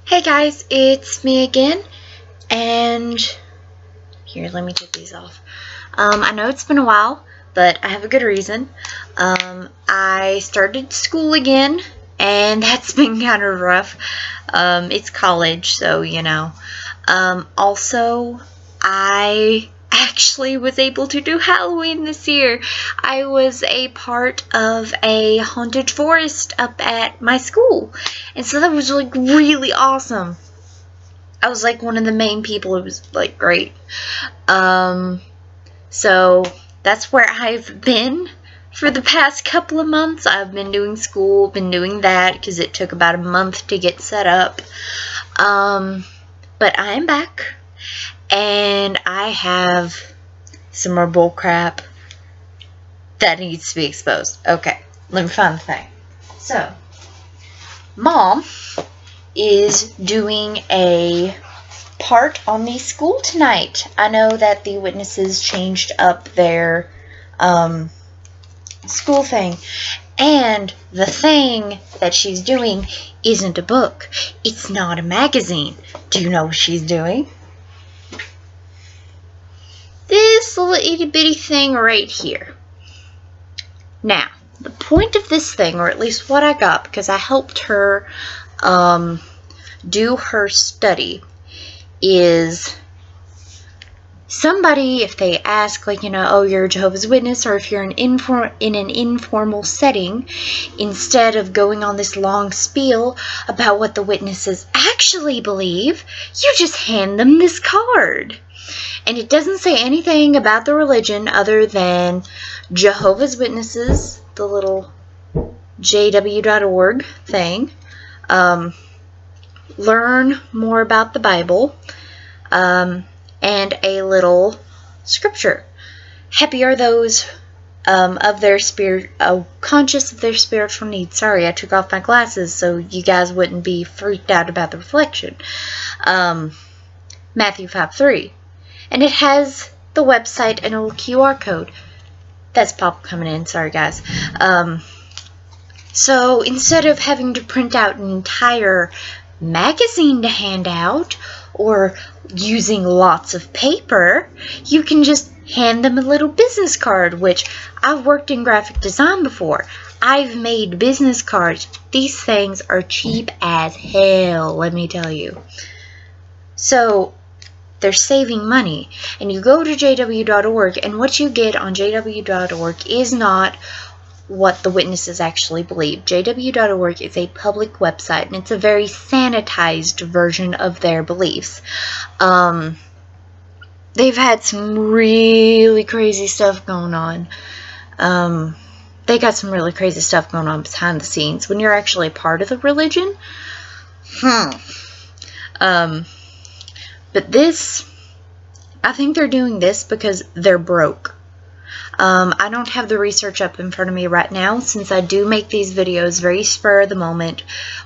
Hey guys, it's me again, and here, let me take these off. I know it's been a while, but I have a good reason. I started school again, and that's been kind of rough. It's college, so you know. Also, I actually was able to do Halloween this year. I was a part of a haunted forest up at my school, and so that was like really awesome. I was like one of the main people. It was like great. So that's where I've been for the past couple of months. I've been doing school, been doing that because it took about a month to get set up. But I am back, and I have some more bull crap that needs to be exposed. Okay, let me find the thing. So, Mom is doing a part on the school tonight. I know that the witnesses changed up their school thing, and the thing that she's doing isn't a book. It's not a magazine. Do you know what she's doing? This little itty bitty thing right here. Now, the point of this thing, or at least what I got, because I helped her do her study, is somebody, if they ask, like, oh, you're a Jehovah's Witness, or if you're in an informal setting, instead of going on this long spiel about what the witnesses actually believe, you just hand them this card. And it doesn't say anything about the religion other than Jehovah's Witnesses, the little jw.org thing, learn more about the Bible, and a little scripture. Happy are those of their spirit, conscious of their spiritual needs. Sorry, I took off my glasses so you guys wouldn't be freaked out about the reflection. Matthew 5:3. And it has the website and a little QR code. That's Pop coming in. Sorry, guys. So instead of having to print out an entire magazine to hand out, or using lots of paper, you can just hand them a little business card, which I've worked in graphic design before. I've made business cards. These things are cheap as hell, let me tell you. So they're saving money. And you go to jw.org, and what you get on jw.org is not what the witnesses actually believe. jw.org is a public website, and it's a very sanitized version of their beliefs. They've had some really crazy stuff going on. They got some really crazy stuff going on behind the scenes when you're actually part of the religion. But this, I think they're doing this because they're broke. I don't have the research up in front of me right now, since I do make these videos very spur of the moment.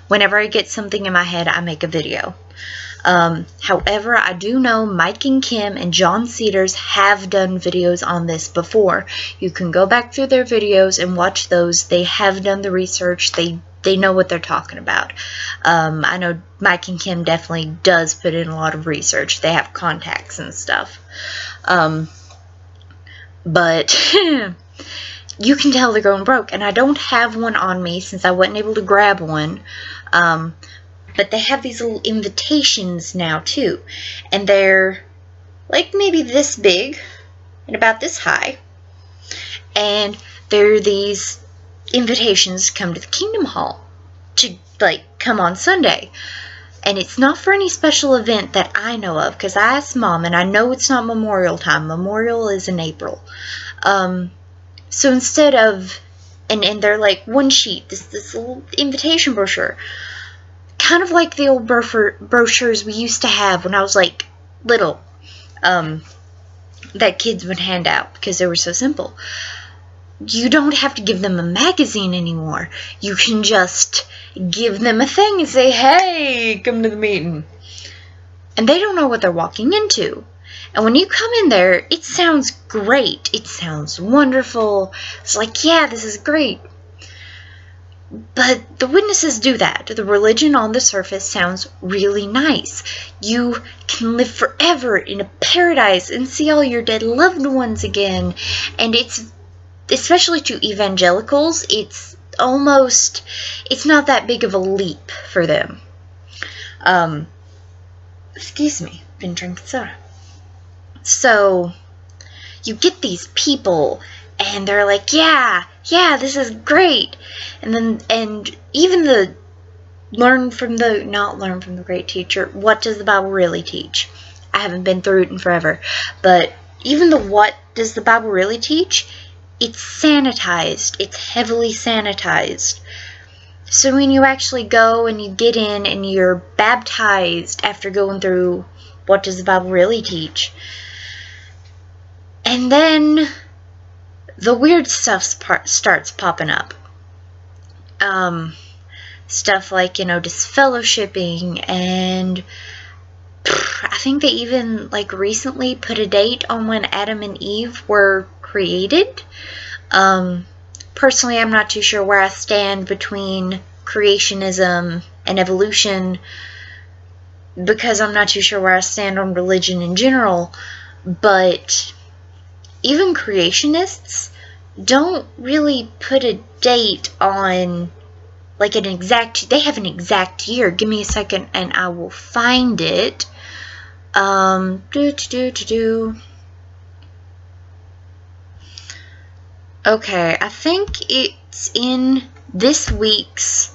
Whenever I get something in my head, I make a video. However, I do know Mike and Kim and John Cedars have done videos on this before. You can go back through their videos and watch those. They have done the research. They know what they're talking about. I know Mike and Kim definitely does put in a lot of research. They have contacts and stuff. But you can tell they're going broke. And I don't have one on me since I wasn't able to grab one. But they have these little invitations now too. And they're like maybe this big and about this high. And they're these invitations to come to the Kingdom Hall to like come on Sunday. And it's not for any special event that I know of, because I asked Mom, and I know it's not Memorial time. Memorial is in April. So instead of, and they're like one sheet, this little invitation brochure, kind of like the old brochures we used to have when I was like little, that kids would hand out because they were so simple. You don't have to give them a magazine anymore. You can just give them a thing and say, hey, come to the meeting. And they don't know what they're walking into. And when you come in there, it sounds great. It sounds wonderful. It's like, yeah, this is great. But the witnesses do that. The religion on the surface sounds really nice. You can live forever in a paradise and see all your dead loved ones again. And it's, especially to evangelicals, it's not that big of a leap for them. Excuse me, been drinking soda. So, you get these people, and they're like, yeah, this is great. And even the not learn from the great teacher, what does the Bible really teach? I haven't been through it in forever. But even the what does the Bible really teach? It's sanitized. It's heavily sanitized. So when you actually go and you get in and you're baptized after going through what does the Bible really teach? And then the weird stuff starts popping up. Stuff like, disfellowshipping, and I think they even, recently put a date on when Adam and Eve were created. Personally, I'm not too sure where I stand between creationism and evolution, because I'm not too sure where I stand on religion in general, but even creationists don't really put a date on, they have an exact year. Give me a second and I will find it. Okay, I think it's in this week's,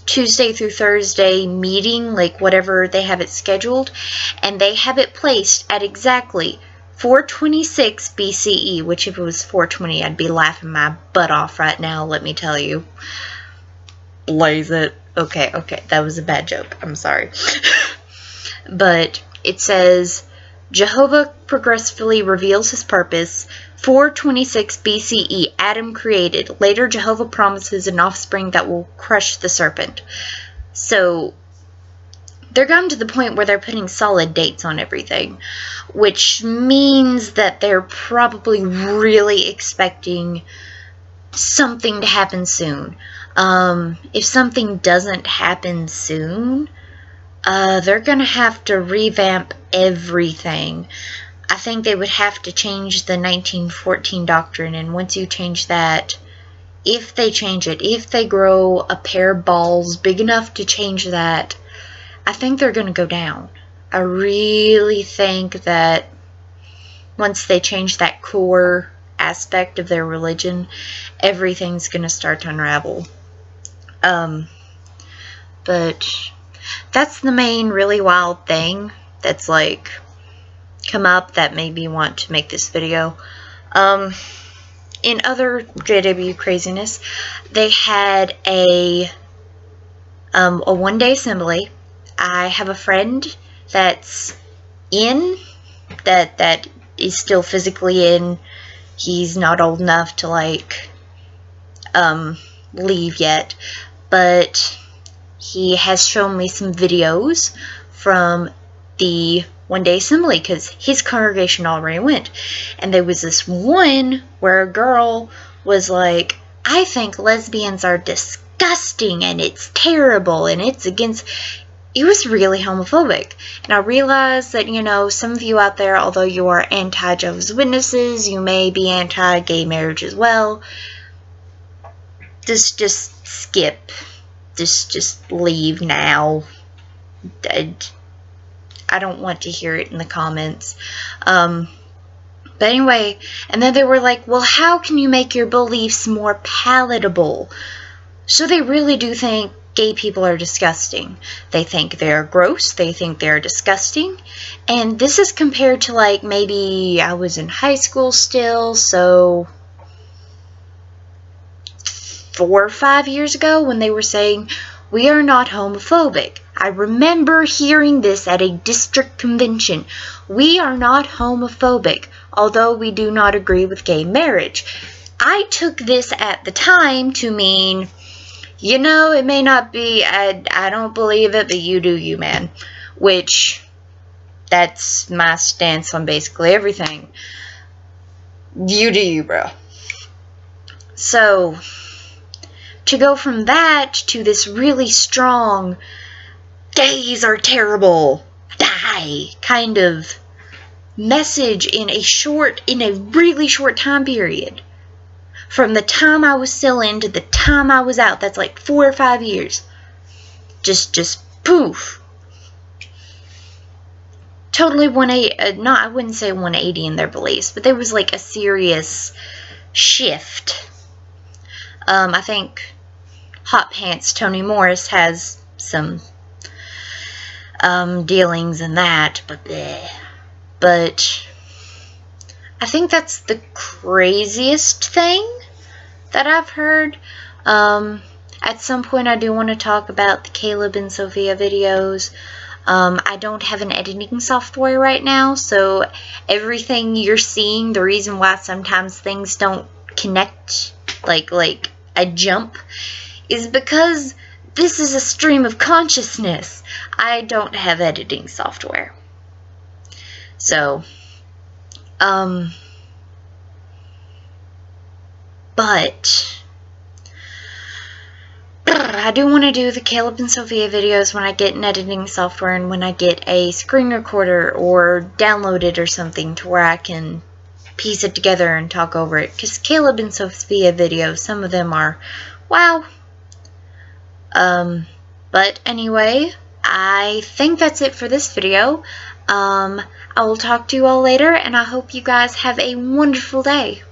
Tuesday through Thursday meeting, whatever they have it scheduled, and they have it placed at exactly 426 BCE, which if it was 420, I'd be laughing my butt off right now, let me tell you. Blaze it. Okay, that was a bad joke. I'm sorry. But it says, Jehovah progressively reveals his purpose. 426 BCE, Adam created. Later, Jehovah promises an offspring that will crush the serpent. So, they're gotten to the point where they're putting solid dates on everything, which means that they're probably really expecting something to happen soon. If something doesn't happen soon, they're gonna have to revamp everything. I think they would have to change the 1914 doctrine, and once you change that, if they change it, if they grow a pair of balls big enough to change that, I think they're going to go down. I really think that once they change that core aspect of their religion, everything's going to start to unravel. But that's the main really wild thing that's come up that made me want to make this video. In other JW craziness, they had a one-day assembly. I have a friend that's in, that is still physically in. He's not old enough to leave yet, but he has shown me some videos from the one-day assembly, because his congregation already went, and there was this one where a girl was like, I think lesbians are disgusting and it's terrible and it's against. It was really homophobic. And I realize that, some of you out there, although you are anti-Jehovah's Witnesses, you may be anti-gay marriage as well. Just skip. Just leave now. I don't want to hear it in the comments. But anyway, and then they were like, well, how can you make your beliefs more palatable? So they really do think gay people are disgusting. They think they're gross. They think they're disgusting. And this is compared to maybe I was in high school still, so 4 or 5 years ago when they were saying, we are not homophobic. I remember hearing this at a district convention. We are not homophobic, although we do not agree with gay marriage. I took this at the time to mean, it may not be, I don't believe it, but you do you, man. Which, that's my stance on basically everything. You do you, bro. So, to go from that to this really strong, gays are terrible, die, kind of message in a really short time period. From the time I was still in to the time I was out, that's like 4 or 5 years. Just poof. Totally I wouldn't say 180 in their beliefs, but there was like a serious shift. I think Hot Pants Toni Morris has some dealings in that, but I think that's the craziest thing that I've heard. At some point I do want to talk about the Caleb and Sophia videos. I don't have an editing software right now, so everything you're seeing, the reason why sometimes things don't connect, like a jump, is because this is a stream of consciousness. I don't have editing software. So, but I do want to do the Caleb and Sophia videos when I get an editing software and when I get a screen recorder or download it or something to where I can piece it together and talk over it. Because Caleb and Sophia videos, some of them are, wow. But anyway, I think that's it for this video. I will talk to you all later, and I hope you guys have a wonderful day.